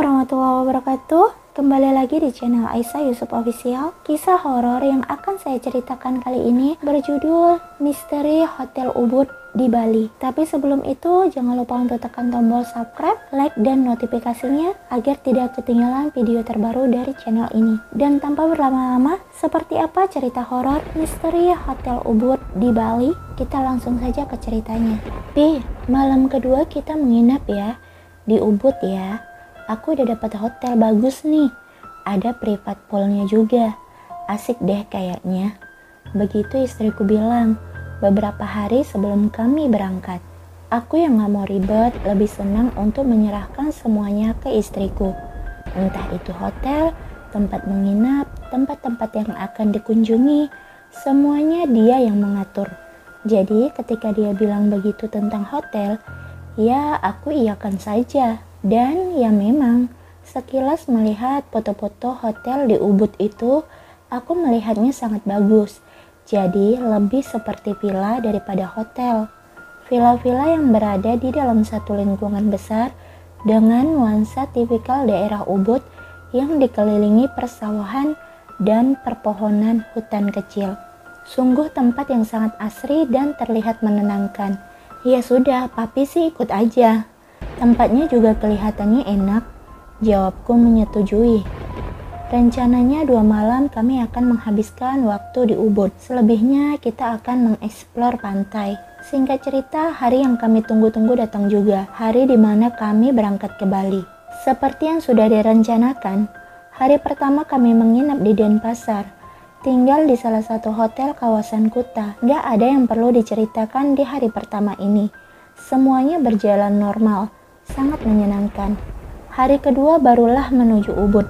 warahmatullahi wabarakatuh. Kembali lagi di channel Aisyah Yusuf Official. Kisah horor yang akan saya ceritakan kali ini berjudul Misteri Hotel Ubud di Bali. Tapi sebelum itu jangan lupa untuk tekan tombol subscribe, like, dan notifikasinya agar tidak ketinggalan video terbaru dari channel ini. Dan tanpa berlama-lama, seperti apa cerita horor Misteri Hotel Ubud di Bali? Kita langsung saja ke ceritanya. Malam kedua kita menginap ya di Ubud ya. Aku udah dapat hotel bagus nih. Ada private poolnya juga. Asik deh kayaknya. Begitu istriku bilang beberapa hari sebelum kami berangkat. Aku yang gak mau ribet lebih senang untuk menyerahkan semuanya ke istriku. Entah itu hotel, tempat menginap, tempat-tempat yang akan dikunjungi, semuanya dia yang mengatur. Jadi ketika dia bilang begitu tentang hotel, ya aku iyakan saja. Dan ya memang, sekilas melihat foto-foto hotel di Ubud itu, aku melihatnya sangat bagus. Jadi lebih seperti villa daripada hotel. Villa-villa yang berada di dalam satu lingkungan besar dengan nuansa tipikal daerah Ubud yang dikelilingi persawahan dan perpohonan hutan kecil. Sungguh tempat yang sangat asri dan terlihat menenangkan. Ya sudah, papi sih ikut aja. Tempatnya juga kelihatannya enak, jawabku menyetujui. Rencananya 2 malam kami akan menghabiskan waktu di Ubud. Selebihnya kita akan mengeksplor pantai. Singkat cerita, hari yang kami tunggu-tunggu datang juga. Hari di mana kami berangkat ke Bali. Seperti yang sudah direncanakan, hari pertama kami menginap di Denpasar. Tinggal di salah satu hotel kawasan Kuta. Gak ada yang perlu diceritakan di hari pertama ini. Semuanya berjalan normal. Sangat menyenangkan. Hari kedua barulah menuju Ubud.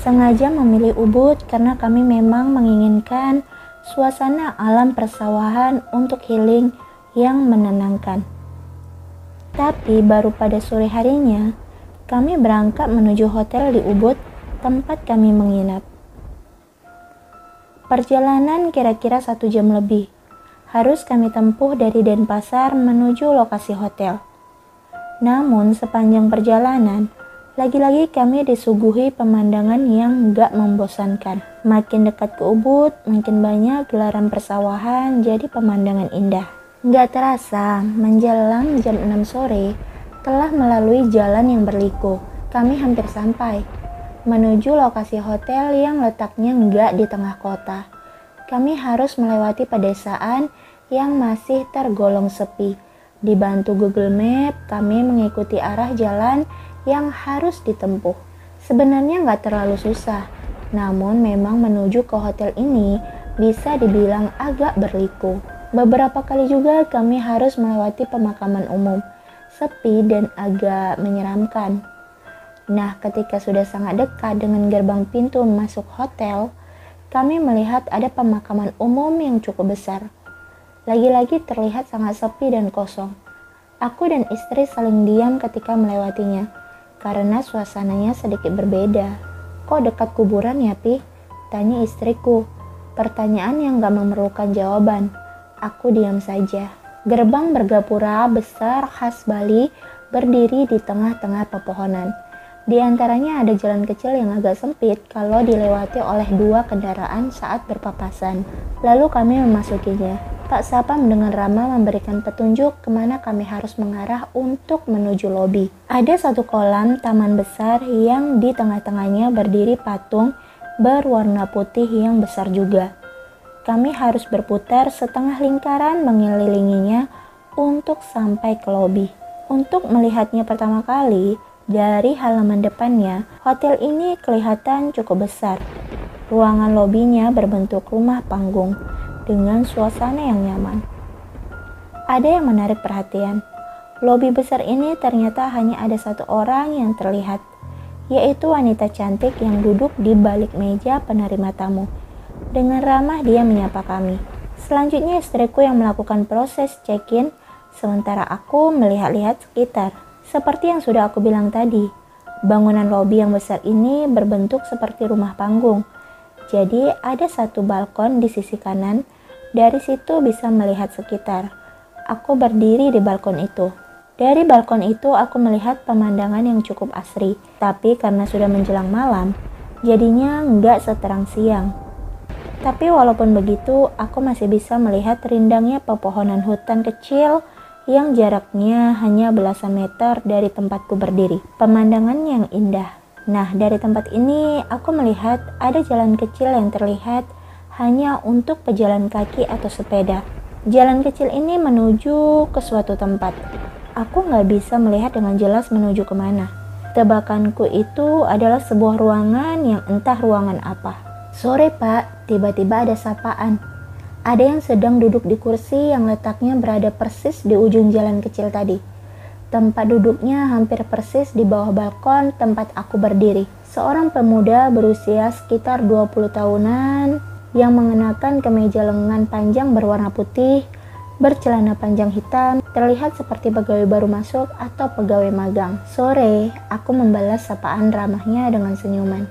Sengaja memilih Ubud karena kami memang menginginkan suasana alam persawahan untuk healing yang menenangkan. Tapi baru pada sore harinya, kami berangkat menuju hotel di Ubud tempat kami menginap. Perjalanan kira-kira 1 jam lebih. Harus kami tempuh dari Denpasar menuju lokasi hotel. Namun sepanjang perjalanan, lagi-lagi kami disuguhi pemandangan yang gak membosankan. Makin dekat ke Ubud, makin banyak gelaran persawahan, jadi pemandangan indah. Gak terasa, menjelang jam 6 sore, telah melalui jalan yang berliku. Kami hampir sampai, menuju lokasi hotel yang letaknya gak di tengah kota. Kami harus melewati pedesaan yang masih tergolong sepi. Dibantu Google Map, kami mengikuti arah jalan yang harus ditempuh. Sebenarnya nggak terlalu susah, namun memang menuju ke hotel ini bisa dibilang agak berliku. Beberapa kali juga kami harus melewati pemakaman umum, sepi dan agak menyeramkan. Nah, ketika sudah sangat dekat dengan gerbang pintu masuk hotel, kami melihat ada pemakaman umum yang cukup besar. Lagi-lagi terlihat sangat sepi dan kosong. Aku dan istri saling diam ketika melewatinya, karena suasananya sedikit berbeda. Kok dekat kuburan ya, Pi? Tanya istriku. Pertanyaan yang gak memerlukan jawaban. Aku diam saja. Gerbang bergapura besar khas Bali berdiri di tengah-tengah pepohonan. Di antaranya ada jalan kecil yang agak sempit kalau dilewati oleh 2 kendaraan saat berpapasan. Lalu kami memasukinya. Pak Sapa dengan ramah memberikan petunjuk kemana kami harus mengarah untuk menuju lobi. Ada satu kolam taman besar yang di tengah-tengahnya berdiri patung berwarna putih yang besar juga. Kami harus berputar setengah lingkaran mengelilinginya untuk sampai ke lobi. Untuk melihatnya pertama kali, dari halaman depannya, hotel ini kelihatan cukup besar. Ruangan lobinya berbentuk rumah panggung dengan suasana yang nyaman. Ada yang menarik perhatian. Lobi besar ini ternyata hanya ada 1 orang yang terlihat, yaitu wanita cantik yang duduk di balik meja penerima tamu. Dengan ramah dia menyapa kami. Selanjutnya istriku yang melakukan proses check-in, sementara aku melihat-lihat sekitar. Seperti yang sudah aku bilang tadi, bangunan lobi yang besar ini berbentuk seperti rumah panggung. Jadi ada 1 balkon di sisi kanan, dari situ bisa melihat sekitar. Aku berdiri di balkon itu. Dari balkon itu aku melihat pemandangan yang cukup asri, tapi karena sudah menjelang malam, jadinya nggak seterang siang. Tapi walaupun begitu, aku masih bisa melihat rindangnya pepohonan hutan kecil yang jaraknya hanya belasan meter dari tempatku berdiri. Pemandangan yang indah. Nah, dari tempat ini aku melihat ada jalan kecil yang terlihat hanya untuk pejalan kaki atau sepeda. Jalan kecil ini menuju ke suatu tempat. Aku nggak bisa melihat dengan jelas menuju kemana. Tebakanku itu adalah sebuah ruangan yang entah ruangan apa. Sore Pak, tiba-tiba ada sapaan. Ada yang sedang duduk di kursi yang letaknya berada persis di ujung jalan kecil tadi. Tempat duduknya hampir persis di bawah balkon tempat aku berdiri. Seorang pemuda berusia sekitar 20 tahunan yang mengenakan kemeja lengan panjang berwarna putih, bercelana panjang hitam, terlihat seperti pegawai baru masuk atau pegawai magang. Sore, aku membalas sapaan ramahnya dengan senyuman.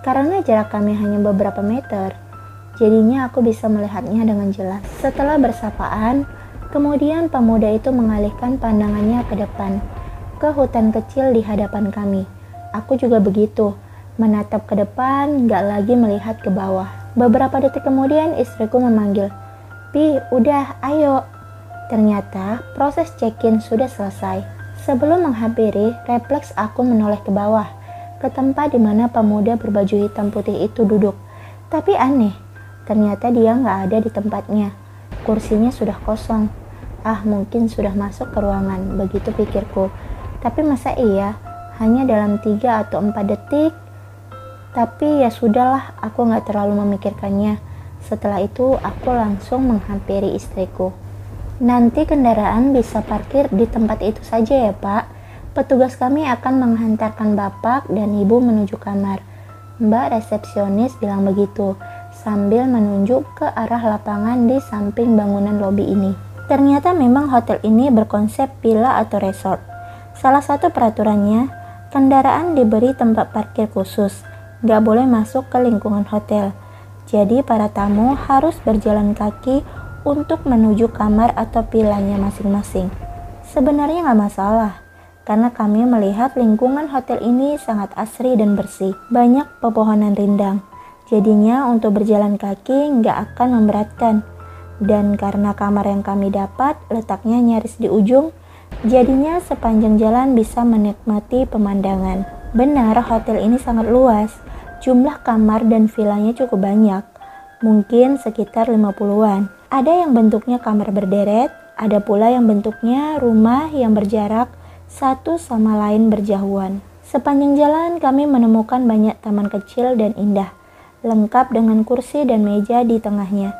Karena jarak kami hanya beberapa meter, jadinya aku bisa melihatnya dengan jelas. Setelah bersapaan, kemudian pemuda itu mengalihkan pandangannya ke depan, ke hutan kecil di hadapan kami. Aku juga begitu, menatap ke depan, gak lagi melihat ke bawah. Beberapa detik kemudian istriku memanggil, "Pi, udah, ayo." Ternyata proses check-in sudah selesai. Sebelum menghampiri, refleks aku menoleh ke bawah, ke tempat di mana pemuda berbaju hitam putih itu duduk. Tapi aneh, ternyata dia nggak ada di tempatnya. Kursinya sudah kosong. Mungkin sudah masuk ke ruangan, begitu pikirku. Tapi masa iya, hanya dalam 3 atau 4 detik? Tapi ya sudahlah, aku nggak terlalu memikirkannya. Setelah itu, aku langsung menghampiri istriku. "Nanti kendaraan bisa parkir di tempat itu saja ya Pak. Petugas kami akan menghantarkan Bapak dan Ibu menuju kamar." Mbak resepsionis bilang begitu, sambil menunjuk ke arah lapangan di samping bangunan lobi ini. Ternyata memang hotel ini berkonsep villa atau resort. Salah satu peraturannya, kendaraan diberi tempat parkir khusus, gak boleh masuk ke lingkungan hotel. Jadi para tamu harus berjalan kaki untuk menuju kamar atau villanya masing-masing. Sebenarnya gak masalah, karena kami melihat lingkungan hotel ini sangat asri dan bersih. Banyak pepohonan rindang, jadinya untuk berjalan kaki gak akan memberatkan. Dan karena kamar yang kami dapat letaknya nyaris di ujung, jadinya sepanjang jalan bisa menikmati pemandangan. Benar, hotel ini sangat luas. Jumlah kamar dan villanya cukup banyak, mungkin sekitar 50-an. Ada yang bentuknya kamar berderet, ada pula yang bentuknya rumah yang berjarak satu sama lain berjauhan. Sepanjang jalan kami menemukan banyak taman kecil dan indah, lengkap dengan kursi dan meja di tengahnya.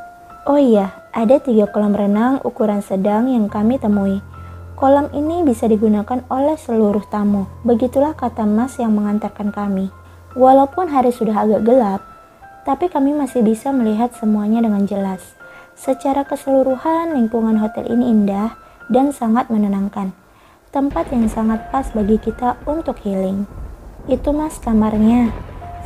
Oh iya, ada 3 kolam renang ukuran sedang yang kami temui. Kolam ini bisa digunakan oleh seluruh tamu. Begitulah kata Mas yang mengantarkan kami. Walaupun hari sudah agak gelap, tapi kami masih bisa melihat semuanya dengan jelas. Secara keseluruhan, lingkungan hotel ini indah dan sangat menenangkan. Tempat yang sangat pas bagi kita untuk healing. Itu Mas kamarnya.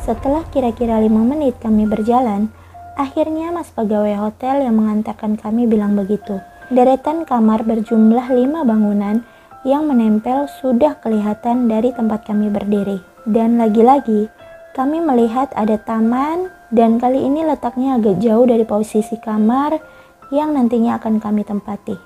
Setelah kira-kira 5 menit kami berjalan, akhirnya Mas pegawai hotel yang mengantarkan kami bilang begitu. Deretan kamar berjumlah 5 bangunan yang menempel sudah kelihatan dari tempat kami berdiri. Dan lagi-lagi, kami melihat ada taman dan kali ini letaknya agak jauh dari posisi kamar yang nantinya akan kami tempati.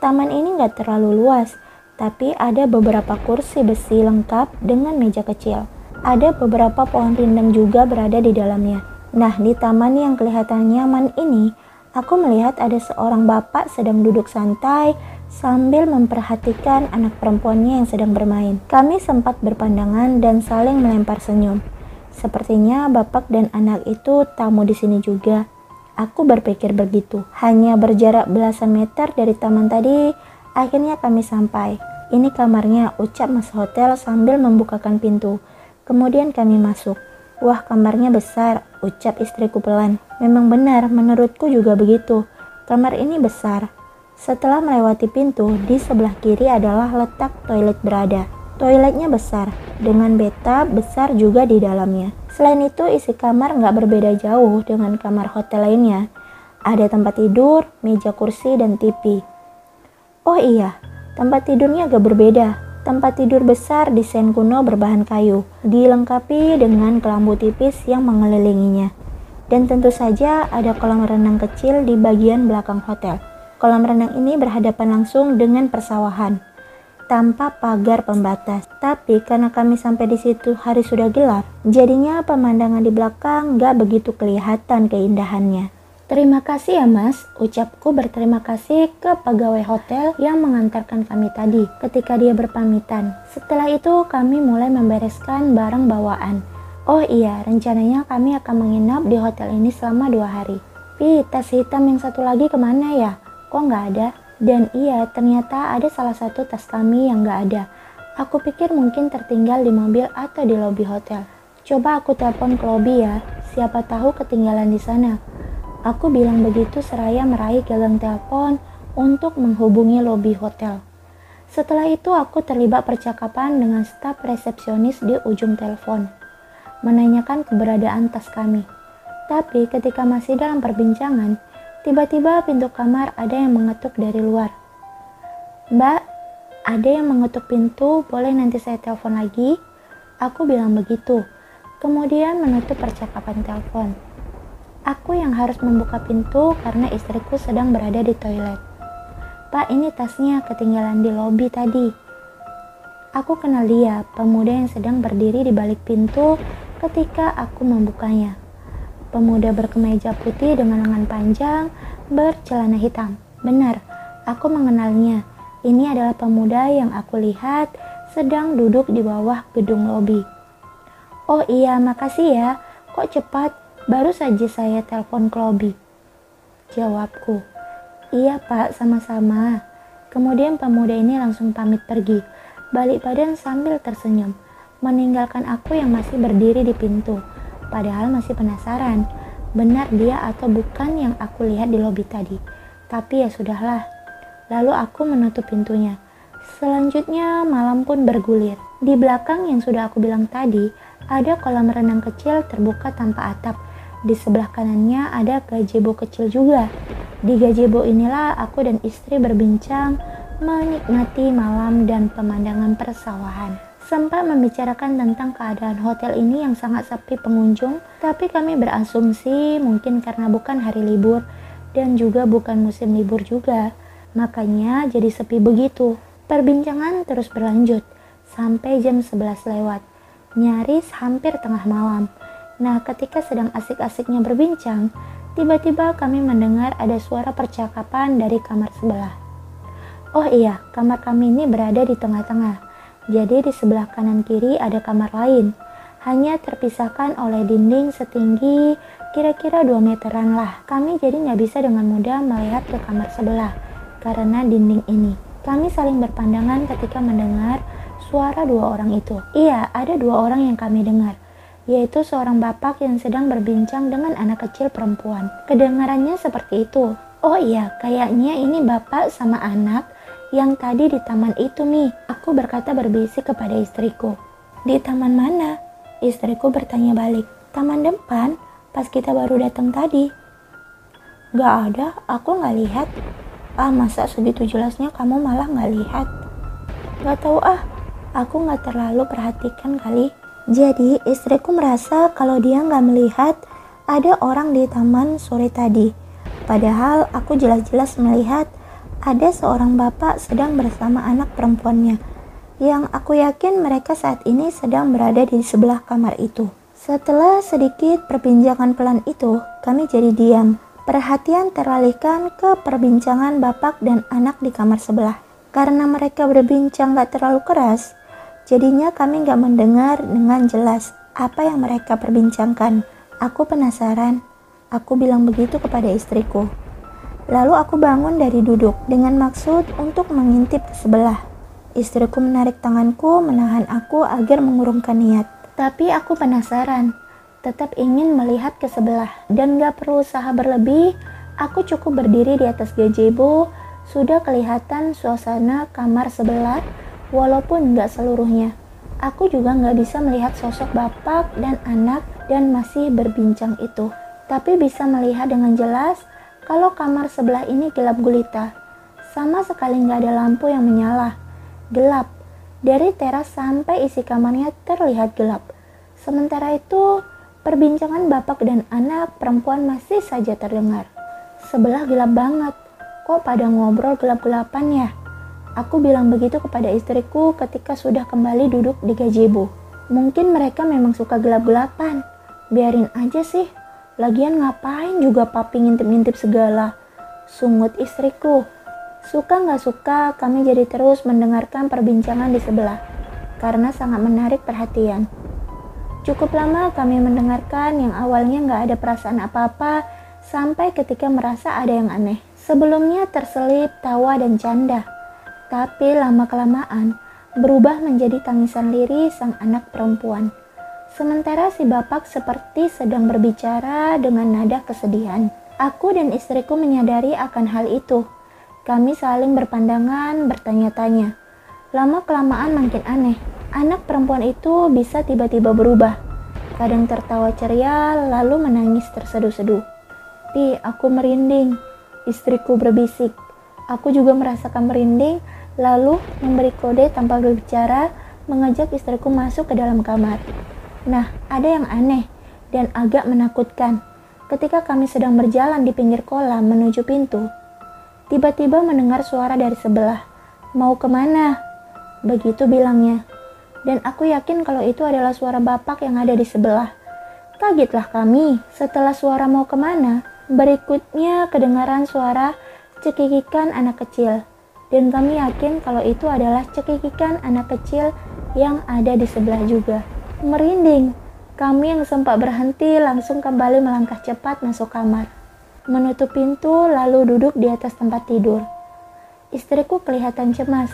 Taman ini gak terlalu luas, tapi ada beberapa kursi besi lengkap dengan meja kecil. Ada beberapa pohon rindang juga berada di dalamnya. Nah, di taman yang kelihatan nyaman ini, aku melihat ada seorang bapak sedang duduk santai sambil memperhatikan anak perempuannya yang sedang bermain. Kami sempat berpandangan dan saling melempar senyum. Sepertinya bapak dan anak itu tamu di sini juga. Aku berpikir begitu. Hanya berjarak belasan meter dari taman tadi, akhirnya kami sampai. "Ini kamarnya," ucap Mas hotel sambil membukakan pintu. Kemudian kami masuk. "Wah, kamarnya besar," ucap istriku pelan. Memang benar, menurutku juga begitu. Kamar ini besar. Setelah melewati pintu, di sebelah kiri adalah letak toilet berada. Toiletnya besar, dengan bathtub besar juga di dalamnya. Selain itu, isi kamar nggak berbeda jauh dengan kamar hotel lainnya. Ada tempat tidur, meja kursi, dan TV. Oh iya, Tempat tidurnya agak berbeda. Tempat tidur besar desain kuno berbahan kayu, dilengkapi dengan kelambu tipis yang mengelilinginya. Dan tentu saja ada kolam renang kecil di bagian belakang hotel. Kolam renang ini berhadapan langsung dengan persawahan, tanpa pagar pembatas. Tapi karena kami sampai di situ hari sudah gelap, jadinya pemandangan di belakang gak begitu kelihatan keindahannya. Terima kasih ya mas, ucapku berterima kasih ke pegawai hotel yang mengantarkan kami tadi ketika dia berpamitan. Setelah itu kami mulai membereskan barang bawaan. Oh iya, rencananya kami akan menginap di hotel ini selama 2 hari. Tas hitam yang satu lagi kemana ya? Kok nggak ada? Dan iya, ternyata ada salah satu tas kami yang nggak ada. Aku pikir mungkin tertinggal di mobil atau di lobi hotel. Coba aku telepon ke lobi ya, siapa tahu ketinggalan di sana. Aku bilang begitu seraya meraih gagang telepon untuk menghubungi lobi hotel. Setelah itu aku terlibat percakapan dengan staf resepsionis di ujung telepon, menanyakan keberadaan tas kami. Tapi ketika masih dalam perbincangan, tiba-tiba pintu kamar ada yang mengetuk dari luar. Mbak, ada yang mengetuk pintu, boleh nanti saya telepon lagi? Aku bilang begitu, kemudian menutup percakapan telepon. Aku yang harus membuka pintu karena istriku sedang berada di toilet. Pak, ini tasnya ketinggalan di lobi tadi. Aku kenal dia, pemuda yang sedang berdiri di balik pintu ketika aku membukanya. Pemuda berkemeja putih dengan lengan panjang, bercelana hitam. Benar, aku mengenalnya. Ini adalah pemuda yang aku lihat sedang duduk di bawah gedung lobi. Oh iya, makasih ya. Kok cepat? Baru saja saya telepon ke lobi. Jawabku. Iya pak, sama-sama. Kemudian pemuda ini langsung pamit pergi, balik badan sambil tersenyum, meninggalkan aku yang masih berdiri di pintu. Padahal masih penasaran, benar dia atau bukan yang aku lihat di lobi tadi. Tapi ya sudahlah. Lalu aku menutup pintunya. Selanjutnya malam pun bergulir. Di belakang yang sudah aku bilang tadi, ada kolam renang kecil terbuka tanpa atap. Di sebelah kanannya ada gazebo kecil juga. Di gazebo inilah aku dan istri berbincang, menikmati malam dan pemandangan persawahan. Sempat membicarakan tentang keadaan hotel ini yang sangat sepi pengunjung, tapi kami berasumsi mungkin karena bukan hari libur dan juga bukan musim libur juga, makanya jadi sepi begitu. Perbincangan terus berlanjut sampai jam 11 lewat, nyaris hampir tengah malam. Nah, ketika sedang asik-asiknya berbincang, tiba-tiba kami mendengar ada suara percakapan dari kamar sebelah. Oh iya, kamar kami ini berada di tengah-tengah. Jadi di sebelah kanan kiri ada kamar lain. Hanya terpisahkan oleh dinding setinggi kira-kira 2 meteran lah. Kami jadi nggak bisa dengan mudah melihat ke kamar sebelah karena dinding ini. Kami saling berpandangan ketika mendengar suara 2 orang itu. Iya, ada 2 orang yang kami dengar, yaitu seorang bapak yang sedang berbincang dengan anak kecil perempuan. Kedengarannya seperti itu. Oh iya, kayaknya ini bapak sama anak yang tadi di taman itu nih. Aku berkata berbisik kepada istriku. Di taman mana? Istriku bertanya balik. Taman depan, pas kita baru datang tadi. Gak ada, aku gak lihat. Ah, masa segitu jelasnya kamu malah gak lihat? Gak tahu ah, aku gak terlalu perhatikan kali. Jadi istriku merasa kalau dia nggak melihat ada orang di taman sore tadi. Padahal aku jelas-jelas melihat ada seorang bapak sedang bersama anak perempuannya, yang aku yakin mereka saat ini sedang berada di sebelah kamar itu. Setelah sedikit perbincangan pelan itu, kami jadi diam. Perhatian teralihkan ke perbincangan bapak dan anak di kamar sebelah. Karena mereka berbincang gak terlalu keras, jadinya kami gak mendengar dengan jelas apa yang mereka perbincangkan. Aku penasaran. Aku bilang begitu kepada istriku. Lalu aku bangun dari duduk dengan maksud untuk mengintip ke sebelah. Istriku menarik tanganku, menahan aku agar mengurungkan niat. Tapi aku penasaran, tetap ingin melihat ke sebelah. Dan gak perlu usaha berlebih, aku cukup berdiri di atas gazebo. Sudah kelihatan suasana kamar sebelah, walaupun nggak seluruhnya. Aku juga nggak bisa melihat sosok bapak dan anak dan masih berbincang itu. Tapi bisa melihat dengan jelas kalau kamar sebelah ini gelap gulita. Sama sekali nggak ada lampu yang menyala. Gelap. Dari teras sampai isi kamarnya terlihat gelap. Sementara itu, perbincangan bapak dan anak perempuan masih saja terdengar. Sebelah gelap banget. Kok pada ngobrol gelap-gelapan ya? Aku bilang begitu kepada istriku ketika sudah kembali duduk di gazebo. Mungkin mereka memang suka gelap-gelapan. Biarin aja sih. Lagian ngapain juga papi ngintip-ngintip segala. Sungut istriku. Suka nggak suka, kami jadi terus mendengarkan perbincangan di sebelah, karena sangat menarik perhatian. Cukup lama kami mendengarkan yang awalnya nggak ada perasaan apa-apa, sampai ketika merasa ada yang aneh. Sebelumnya terselip tawa dan canda, tapi lama-kelamaan berubah menjadi tangisan lirih sang anak perempuan. Sementara si bapak seperti sedang berbicara dengan nada kesedihan. Aku dan istriku menyadari akan hal itu. Kami saling berpandangan, bertanya-tanya. Lama-kelamaan makin aneh. Anak perempuan itu bisa tiba-tiba berubah. Kadang tertawa ceria, lalu menangis terseduh-seduh. "Pi, aku merinding," istriku berbisik. Aku juga merasakan merinding, lalu memberi kode tanpa berbicara, mengajak istriku masuk ke dalam kamar. Nah, ada yang aneh dan agak menakutkan. Ketika kami sedang berjalan di pinggir kolam menuju pintu, tiba-tiba mendengar suara dari sebelah. "Mau kemana?" Begitu bilangnya. Dan aku yakin kalau itu adalah suara bapak yang ada di sebelah. Kagetlah kami setelah suara "mau kemana", berikutnya kedengaran suara cekikikan anak kecil. Dan kami yakin kalau itu adalah cekikikan anak kecil yang ada di sebelah juga. Merinding. Kami yang sempat berhenti langsung kembali melangkah cepat masuk kamar. Menutup pintu lalu duduk di atas tempat tidur. Istriku kelihatan cemas.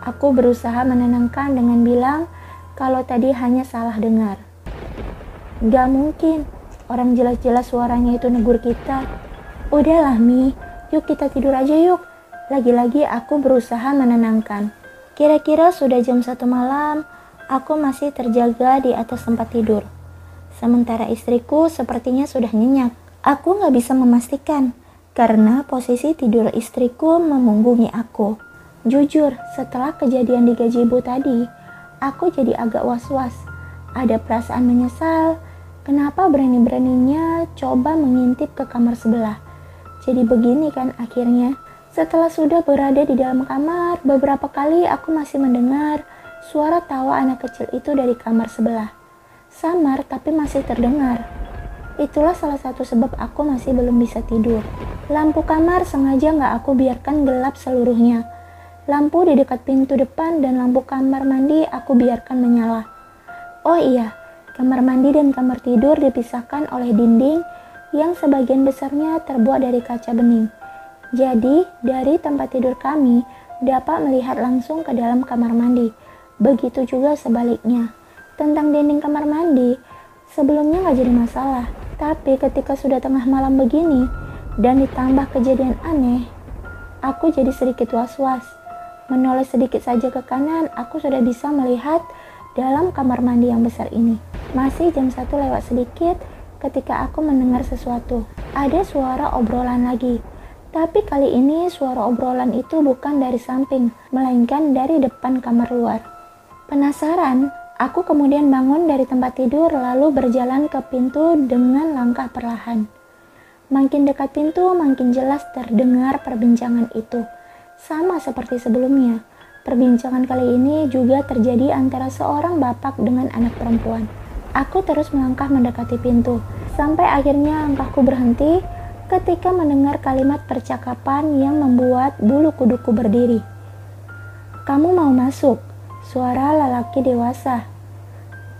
Aku berusaha menenangkan dengan bilang kalau tadi hanya salah dengar. "Gak mungkin, orang jelas-jelas suaranya itu negur kita." "Udahlah Mi, yuk kita tidur aja yuk." Lagi-lagi aku berusaha menenangkan. Kira-kira sudah jam 1 malam, aku masih terjaga di atas tempat tidur. Sementara istriku sepertinya sudah nyenyak. Aku gak bisa memastikan, karena posisi tidur istriku memunggungi aku. Jujur, setelah kejadian di gazebo tadi, aku jadi agak was-was. Ada perasaan menyesal, kenapa berani-beraninya coba mengintip ke kamar sebelah. Jadi begini kan akhirnya. Setelah sudah berada di dalam kamar, beberapa kali aku masih mendengar suara tawa anak kecil itu dari kamar sebelah. Samar tapi masih terdengar. Itulah salah satu sebab aku masih belum bisa tidur. Lampu kamar sengaja gak aku biarkan gelap seluruhnya. Lampu di dekat pintu depan dan lampu kamar mandi aku biarkan menyala. Oh iya, kamar mandi dan kamar tidur dipisahkan oleh dinding yang sebagian besarnya terbuat dari kaca bening. Jadi, dari tempat tidur kami dapat melihat langsung ke dalam kamar mandi. Begitu juga sebaliknya. Tentang dinding kamar mandi, sebelumnya gak jadi masalah. Tapi ketika sudah tengah malam begini, dan ditambah kejadian aneh, aku jadi sedikit was-was. Menoleh sedikit saja ke kanan, aku sudah bisa melihat dalam kamar mandi yang besar ini. Masih jam 1 lewat sedikit ketika aku mendengar sesuatu. Ada suara obrolan lagi. Tapi kali ini suara obrolan itu bukan dari samping, melainkan dari depan kamar luar. Penasaran, aku kemudian bangun dari tempat tidur lalu berjalan ke pintu dengan langkah perlahan. Makin dekat pintu, makin jelas terdengar perbincangan itu. Sama seperti sebelumnya, perbincangan kali ini juga terjadi antara seorang bapak dengan anak perempuan. Aku terus melangkah mendekati pintu, sampai akhirnya langkahku berhenti ketika mendengar kalimat percakapan yang membuat bulu kuduku berdiri. "Kamu mau masuk?" Suara lelaki dewasa.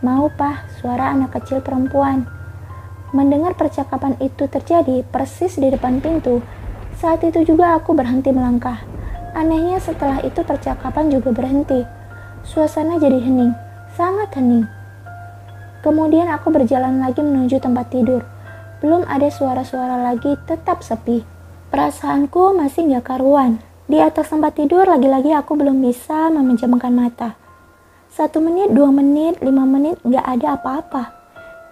"Mau, Pah," suara anak kecil perempuan. Mendengar percakapan itu terjadi persis di depan pintu, saat itu juga aku berhenti melangkah. Anehnya setelah itu percakapan juga berhenti. Suasana jadi hening, sangat hening. Kemudian aku berjalan lagi menuju tempat tidur. Belum ada suara-suara lagi, tetap sepi. Perasaanku masih gak karuan. Di atas tempat tidur lagi-lagi aku belum bisa memejamkan mata. 1 menit, 2 menit, 5 menit gak ada apa-apa.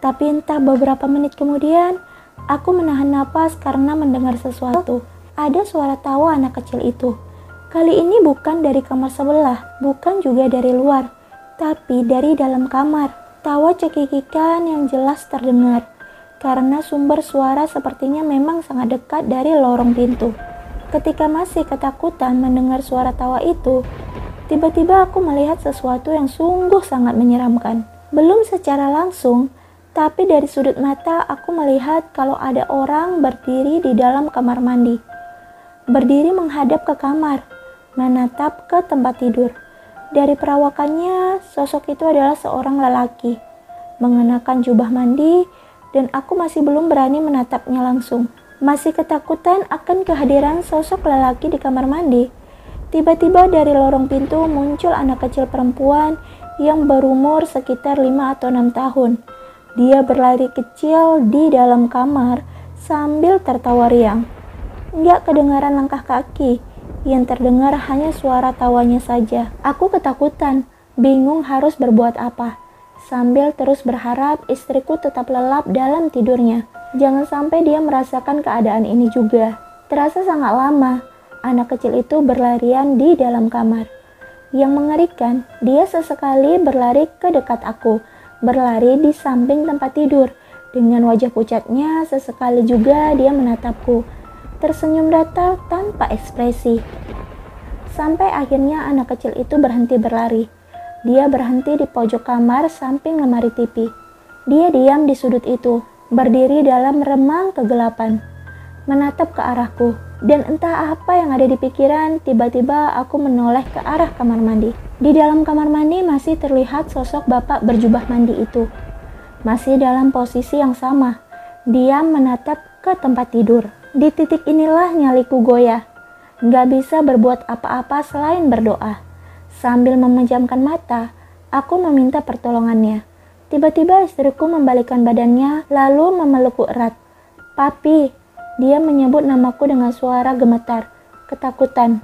Tapi entah beberapa menit kemudian, aku menahan napas karena mendengar sesuatu. Ada suara tawa anak kecil itu. Kali ini bukan dari kamar sebelah, bukan juga dari luar, tapi dari dalam kamar. Tawa cekikikan yang jelas terdengar, karena sumber suara sepertinya memang sangat dekat dari lorong pintu. Ketika masih ketakutan mendengar suara tawa itu, tiba-tiba aku melihat sesuatu yang sungguh sangat menyeramkan. Belum secara langsung, tapi dari sudut mata aku melihat kalau ada orang berdiri di dalam kamar mandi. Berdiri menghadap ke kamar, menatap ke tempat tidur. Dari perawakannya, sosok itu adalah seorang lelaki, mengenakan jubah mandi, dan aku masih belum berani menatapnya langsung. Masih ketakutan akan kehadiran sosok lelaki di kamar mandi. Tiba-tiba dari lorong pintu muncul anak kecil perempuan yang berumur sekitar 5 atau 6 tahun. Dia berlari kecil di dalam kamar sambil tertawa riang. Nggak kedengaran langkah kaki, yang terdengar hanya suara tawanya saja. Aku ketakutan, bingung harus berbuat apa, sambil terus berharap istriku tetap lelap dalam tidurnya. Jangan sampai dia merasakan keadaan ini juga. Terasa sangat lama, anak kecil itu berlarian di dalam kamar. Yang mengerikan, dia sesekali berlari ke dekat aku, berlari di samping tempat tidur. Dengan wajah pucatnya, sesekali juga dia menatapku, tersenyum datar tanpa ekspresi. Sampai akhirnya anak kecil itu berhenti berlari. Dia berhenti di pojok kamar samping lemari TV. Dia diam di sudut itu, berdiri dalam remang kegelapan, menatap ke arahku. Dan entah apa yang ada di pikiran, tiba-tiba aku menoleh ke arah kamar mandi. Di dalam kamar mandi masih terlihat sosok bapak berjubah mandi itu. Masih dalam posisi yang sama, dia menatap ke tempat tidur. Di titik inilah nyaliku goyah. Gak bisa berbuat apa-apa selain berdoa. Sambil memejamkan mata, aku meminta pertolongannya. Tiba-tiba istriku membalikkan badannya lalu memelukku erat. "Papi," dia menyebut namaku dengan suara gemetar, ketakutan.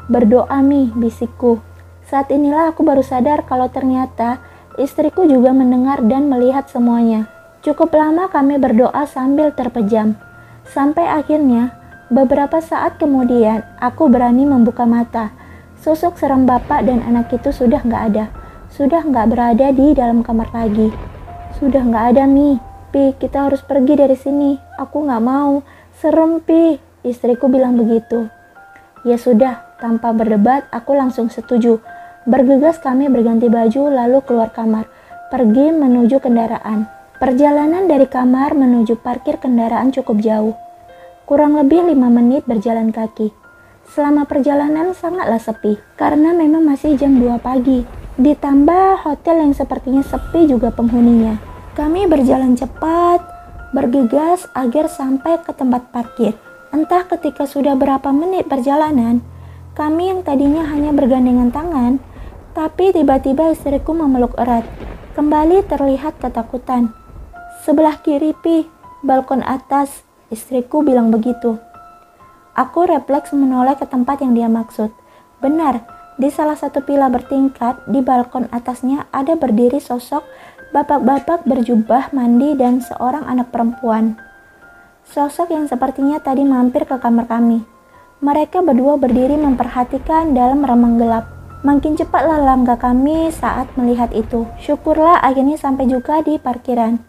"Berdoa, Mi," bisikku. Saat inilah aku baru sadar kalau ternyata istriku juga mendengar dan melihat semuanya. Cukup lama kami berdoa sambil terpejam. Sampai akhirnya, beberapa saat kemudian, aku berani membuka mata. Sosok seram bapak dan anak itu sudah gak ada. Sudah gak berada di dalam kamar lagi. "Sudah gak ada, Mi. Pi, kita harus pergi dari sini. Aku gak mau. Serem, Pi," istriku bilang begitu. Ya sudah, tanpa berdebat, aku langsung setuju. Bergegas kami berganti baju lalu keluar kamar, pergi menuju kendaraan. Perjalanan dari kamar menuju parkir kendaraan cukup jauh. Kurang lebih 5 menit berjalan kaki. Selama perjalanan sangatlah sepi, karena memang masih jam 2 pagi. Ditambah hotel yang sepertinya sepi juga penghuninya. Kami berjalan cepat, bergegas agar sampai ke tempat parkir. Entah ketika sudah berapa menit perjalanan, kami yang tadinya hanya bergandengan tangan, tapi tiba-tiba istriku memeluk erat. Kembali terlihat ketakutan. "Sebelah kiri, Pi, balkon atas," istriku bilang begitu. Aku refleks menoleh ke tempat yang dia maksud. Benar, di salah satu pilar bertingkat, di balkon atasnya ada berdiri sosok bapak-bapak berjubah mandi dan seorang anak perempuan. Sosok yang sepertinya tadi mampir ke kamar kami. Mereka berdua berdiri memperhatikan dalam remang gelap. Makin cepatlah langkah kami saat melihat itu. Syukurlah akhirnya sampai juga di parkiran.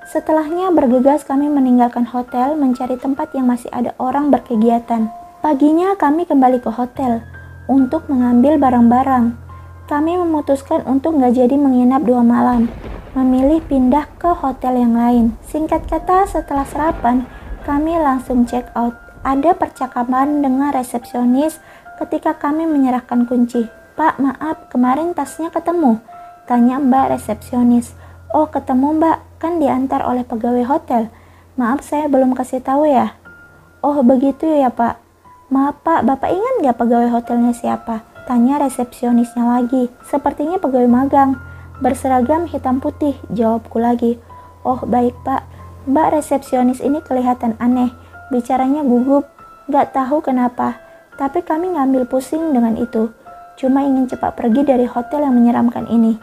Setelahnya bergegas kami meninggalkan hotel mencari tempat yang masih ada orang berkegiatan. Paginya kami kembali ke hotel untuk mengambil barang-barang. Kami memutuskan untuk gak jadi menginap 2 malam, memilih pindah ke hotel yang lain. Singkat kata, setelah sarapan, kami langsung check out. Ada percakapan dengan resepsionis ketika kami menyerahkan kunci. "Pak, maaf, kemarin tasnya ketemu?" tanya Mbak resepsionis. "Oh, ketemu Mbak, kan diantar oleh pegawai hotel. Maaf saya belum kasih tahu ya." "Oh begitu ya Pak. Maaf Pak, Bapak ingat gak pegawai hotelnya siapa?" tanya resepsionisnya lagi. "Sepertinya pegawai magang, berseragam hitam putih," jawabku lagi. "Oh baik Pak." Mbak resepsionis ini kelihatan aneh, bicaranya gugup, gak tahu kenapa. Tapi kami ngambil pusing dengan itu, cuma ingin cepat pergi dari hotel yang menyeramkan ini.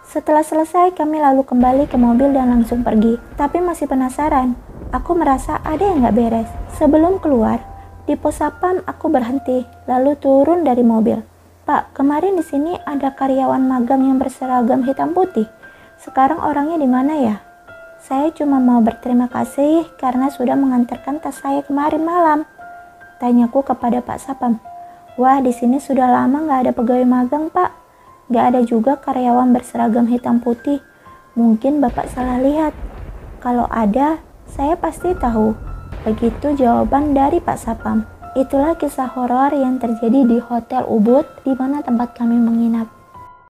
Setelah selesai, kami lalu kembali ke mobil dan langsung pergi. Tapi masih penasaran, aku merasa ada yang gak beres. Sebelum keluar, Di pos sapam aku berhenti, lalu turun dari mobil. Pak, kemarin di sini ada karyawan magang yang berseragam hitam putih. Sekarang orangnya di mana ya? Saya cuma mau berterima kasih karena sudah mengantarkan tas saya kemarin malam. Tanyaku kepada Pak Sapam. Wah, di sini sudah lama nggak ada pegawai magang, Pak. Nggak ada juga karyawan berseragam hitam putih. Mungkin Bapak salah lihat. Kalau ada, saya pasti tahu. Begitu jawaban dari Pak Sapam. Itulah kisah horor yang terjadi di Hotel Ubud, di mana tempat kami menginap.